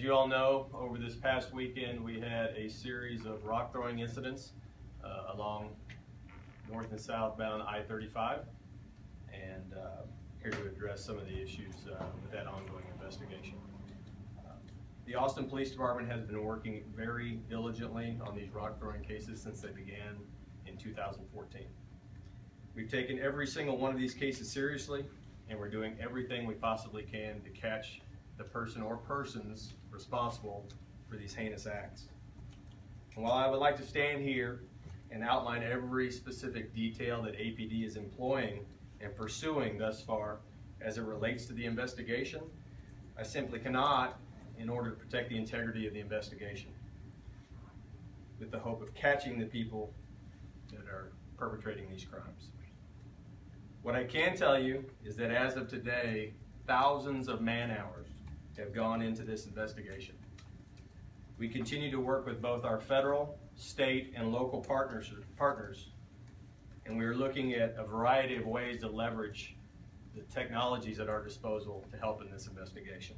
you all know, over this past weekend we had a series of rock throwing incidents along north and southbound I-35, and here to address some of the issues with that ongoing investigation. The Austin Police Department has been working very diligently on these rock throwing cases since they began in 2014. We've taken every single one of these cases seriously, and we're doing everything we possibly can to catch the person or persons responsible for these heinous acts. And while I would like to stand here and outline every specific detail that APD is employing and pursuing thus far as it relates to the investigation, I simply cannot, in order to protect the integrity of the investigation, with the hope of catching the people that are perpetrating these crimes. What I can tell you is that as of today, thousands of man-hours have gone into this investigation. We continue to work with both our federal, state, and local partners, and we are looking at a variety of ways to leverage the technologies at our disposal to help in this investigation.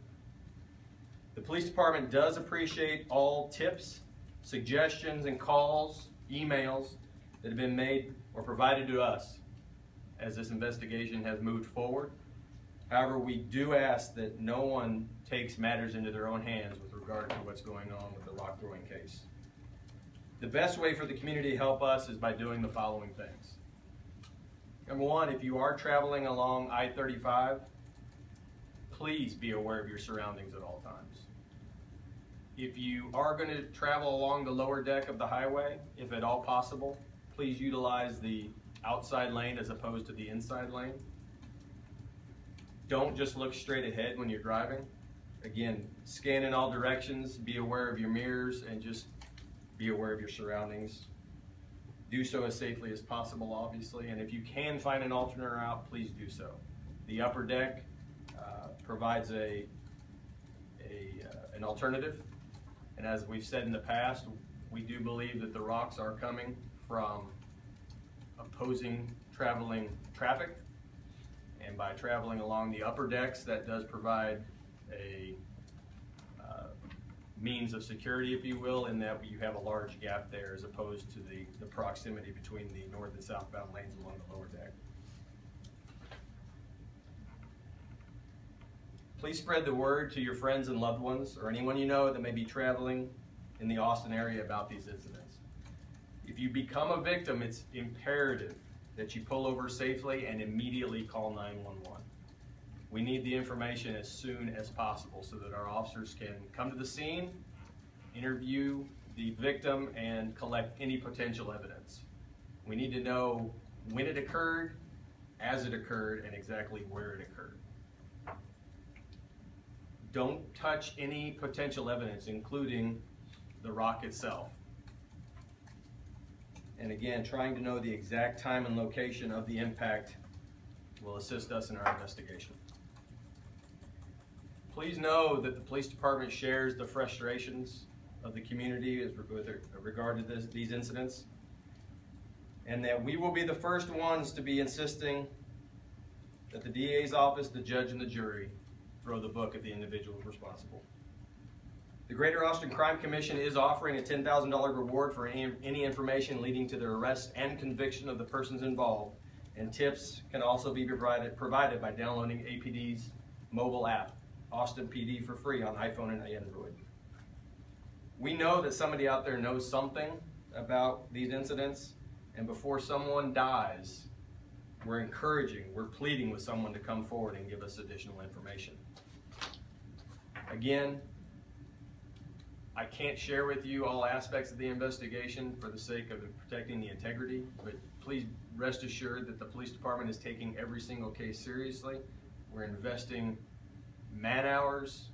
The police department does appreciate all tips, suggestions, and calls, emails that have been made or provided to us as this investigation has moved forward. However, we do ask that no one takes matters into their own hands with regard to what's going on with the rock throwing case. The best way for the community to help us is by doing the following things. Number one, if you are traveling along I-35, please be aware of your surroundings at all times. If you are going to travel along the lower deck of the highway, if at all possible, please utilize the outside lane as opposed to the inside lane. Don't just look straight ahead when you're driving. Again, scan in all directions, be aware of your mirrors, and just be aware of your surroundings. Do so as safely as possible, obviously, and if you can find an alternate route, please do so. The upper deck provides an alternative, and as we've said in the past, we do believe that the rocks are coming from opposing traveling traffic, and by traveling along the upper decks, that does provide a means of security, if you will, in that you have a large gap there as opposed to the proximity between the north and southbound lanes along the lower deck. Please spread the word to your friends and loved ones or anyone you know that may be traveling in the Austin area about these incidents. If you become a victim, it's imperative that you pull over safely and immediately call 911. We need the information as soon as possible so that our officers can come to the scene, interview the victim, and collect any potential evidence. We need to know when it occurred, as it occurred, and exactly where it occurred. Don't touch any potential evidence, including the rock itself. And again, trying to know the exact time and location of the impact will assist us in our investigation. Please know that the police department shares the frustrations of the community with regard to these incidents, and that we will be the first ones to be insisting that the DA's office, the judge, and the jury throw the book at the individuals responsible. The Greater Austin Crime Commission is offering a $10,000 reward for any information leading to the arrest and conviction of the persons involved, and tips can also be provided by downloading APD's mobile app, Austin PD, for free on iPhone and Android. We know that somebody out there knows something about these incidents, and before someone dies, we're pleading with someone to come forward and give us additional information. Again, I can't share with you all aspects of the investigation for the sake of protecting the integrity, but please rest assured that the police department is taking every single case seriously. We're investing man-hours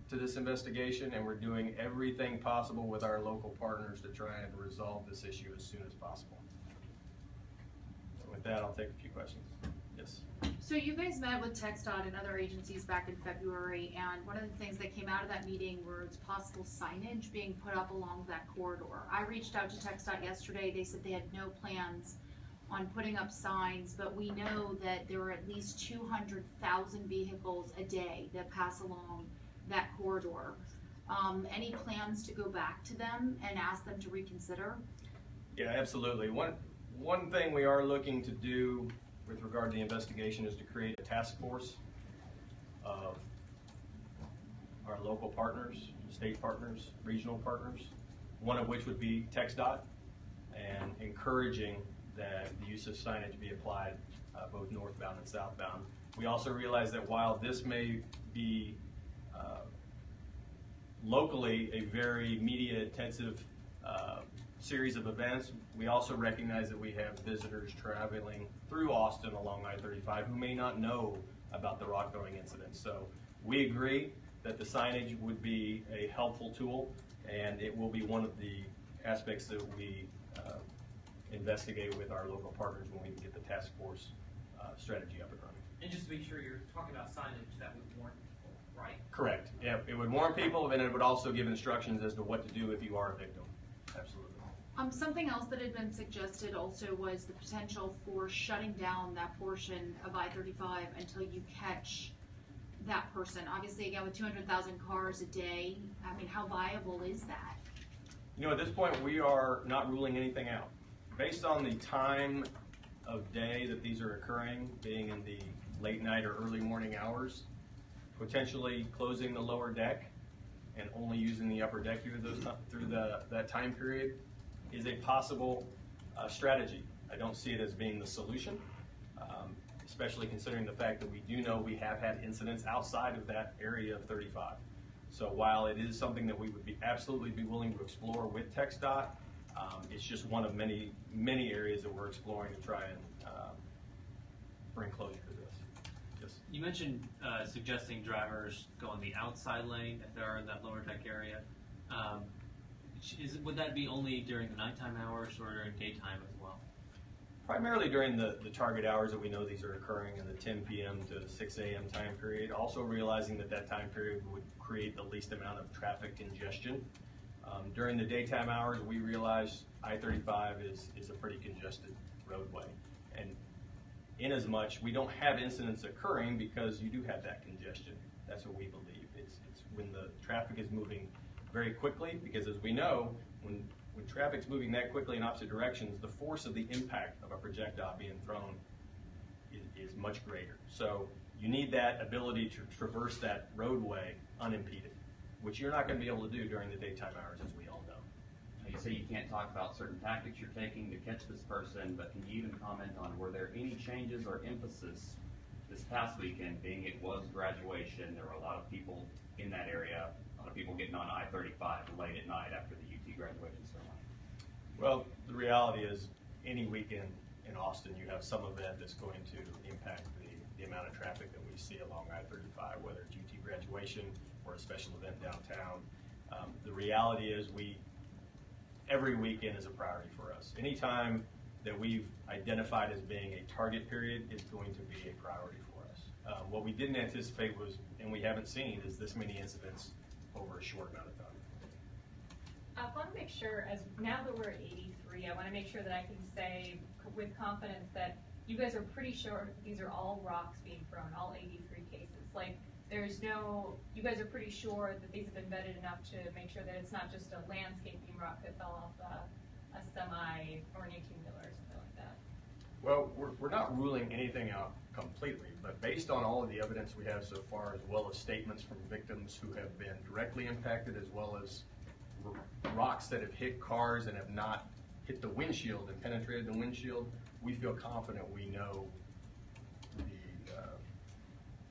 to this investigation, and we're doing everything possible with our local partners to try and resolve this issue as soon as possible. And with that, I'll take a few questions. Yes? So you guys met with TxDOT and other agencies back in February, and one of the things that came out of that meeting was possible signage being put up along that corridor. I reached out to TxDOT yesterday. They said they had no plans on putting up signs, but we know that there are at least 200,000 vehicles a day that pass along that corridor. Any plans to go back to them and ask them to reconsider? Yeah, absolutely. One thing we are looking to do with regard to the investigation is to create a task force of our local partners, state partners, regional partners, one of which would be TxDOT, and encouraging that the use of signage be applied both northbound and southbound. We also realize that while this may be locally a very media intensive series of events, we also recognize that we have visitors traveling through Austin along I-35 who may not know about the rock throwing incident. So we agree that the signage would be a helpful tool, and it will be one of the aspects that we investigate with our local partners when we get the task force strategy up and running. And just to be sure, you're talking about signage that would warn people, right? Correct. Yeah, it would warn people, and it would also give instructions as to what to do if you are a victim. Absolutely. Something else that had been suggested also was the potential for shutting down that portion of I-35 until you catch that person. Obviously, again, with 200,000 cars a day, I mean, how viable is that? You know, at this point, we are not ruling anything out. Based on the time of day that these are occurring, being in the late night or early morning hours, potentially closing the lower deck and only using the upper deck through that time period is a possible strategy. I don't see it as being the solution, especially considering the fact that we do know we have had incidents outside of that area of 35. So while it is something that we would absolutely be willing to explore with TxDOT, it's just one of many areas that we're exploring to try and bring closure to this. Yes. You mentioned suggesting drivers go in the outside lane if they're in that lower deck area. Would that be only during the nighttime hours or during daytime as well? Primarily during the target hours that we know these are occurring in the 10 p.m. to 6 a.m. time period, also realizing that time period would create the least amount of traffic congestion. During the daytime hours, we realize I-35 is a pretty congested roadway. And in as much, we don't have incidents occurring because you do have that congestion. That's what we believe. It's when the traffic is moving very quickly, because as we know, when traffic's moving that quickly in opposite directions, the force of the impact of a projectile being thrown is much greater. So you need that ability to traverse that roadway unimpeded, which you're not going to be able to do during the daytime hours, as we all know. You say you can't talk about certain tactics you're taking to catch this person, but can you even comment on were there any changes or emphasis this past weekend, being it was graduation, there were a lot of people in that area, a lot of people getting on I-35 late at night after the UT graduation ceremony? Well, the reality is any weekend in Austin, you have some event that's going to impact the amount of traffic that we see along I-35, whether it's UT graduation or a special event downtown. The reality is every weekend is a priority for us. Anytime that we've identified as being a target period is going to be a priority for us. What we didn't anticipate was, and we haven't seen, is this many incidents over a short amount of time. I want to make sure, as now that we're at 83, I want to make sure that I can say with confidence that you guys are pretty sure these are all rocks being thrown, all 83 cases. Like, you guys are pretty sure that these have been vetted enough to make sure that it's not just a landscaping rock that fell off a semi or an 18-wheeler or something like that. Well, we're not ruling anything out completely, but based on all of the evidence we have so far, as well as statements from victims who have been directly impacted, as well as rocks that have hit cars and have not hit the windshield and penetrated the windshield, we feel confident we know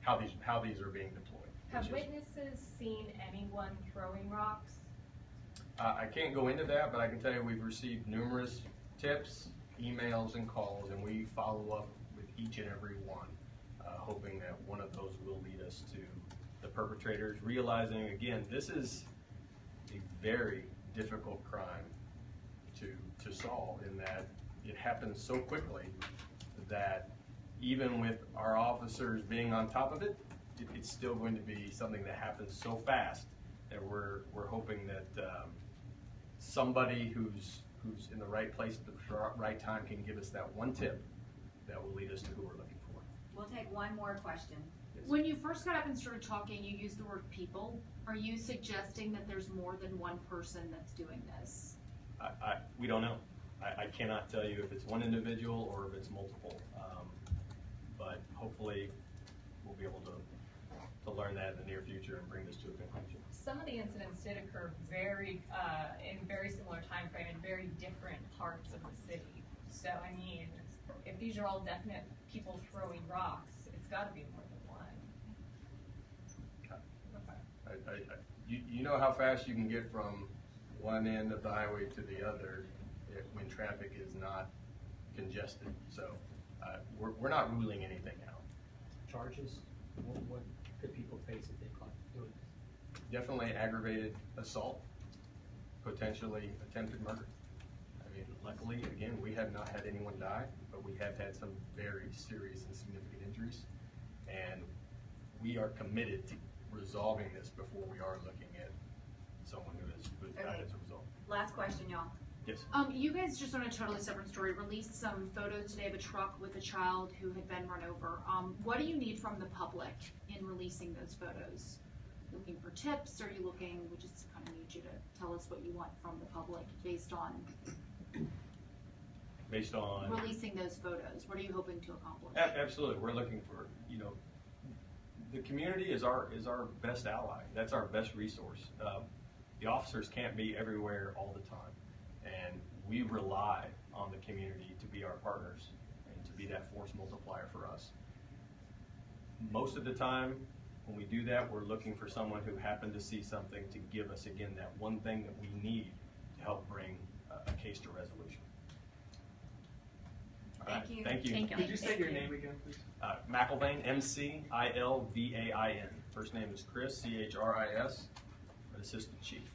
how these are being deployed. Have witnesses seen anyone throwing rocks? I can't go into that, but I can tell you we've received numerous tips, emails, and calls, and we follow up with each and every one, hoping that one of those will lead us to the perpetrators, realizing, again, this is a very difficult crime to solve, in that it happens so quickly that even with our officers being on top of it, it's still going to be something that happens so fast that we're hoping that somebody who's in the right place at the right time can give us that one tip that will lead us to who we're looking for. We'll take one more question. When you first got up and started talking, you used the word people. Are you suggesting that there's more than one person that's doing this? We don't know. I cannot tell you if it's one individual or if it's multiple. But hopefully we'll be able to learn that in the near future and bring this to a conclusion. Some of the incidents did occur in very similar time frame in very different parts of the city. So I mean, if these are all definite people throwing rocks, it's got to be more than one. You know how fast you can get from one end of the highway to the other when traffic is not congested. So we're not ruling anything out. Charges? What could people face if they caught doing this? Definitely aggravated assault, potentially attempted murder. I mean, luckily, again, we have not had anyone die, but we have had some very serious and significant injuries. And we are committed to resolving this before we are looking at someone who has died as a result. Last question, y'all. Yes. You guys, just on a totally separate story, released some photos today of a truck with a child who had been run over. What do you need from the public in releasing those photos? Looking for tips? Are you looking, we just kind of need you to tell us what you want from the public based on releasing those photos. What are you hoping to accomplish? Absolutely. We're looking for, the community is our best ally. That's our best resource. The officers can't be everywhere all the time. And we rely on the community to be our partners and to be that force multiplier for us. Most of the time, when we do that, we're looking for someone who happened to see something to give us, again, that one thing that we need to help bring a case to resolution. All right. Thank you. Thank you. Thank you. Could you say your name again, please? McIlvain, McIlvain. First name is Chris, Chris, Assistant Chief.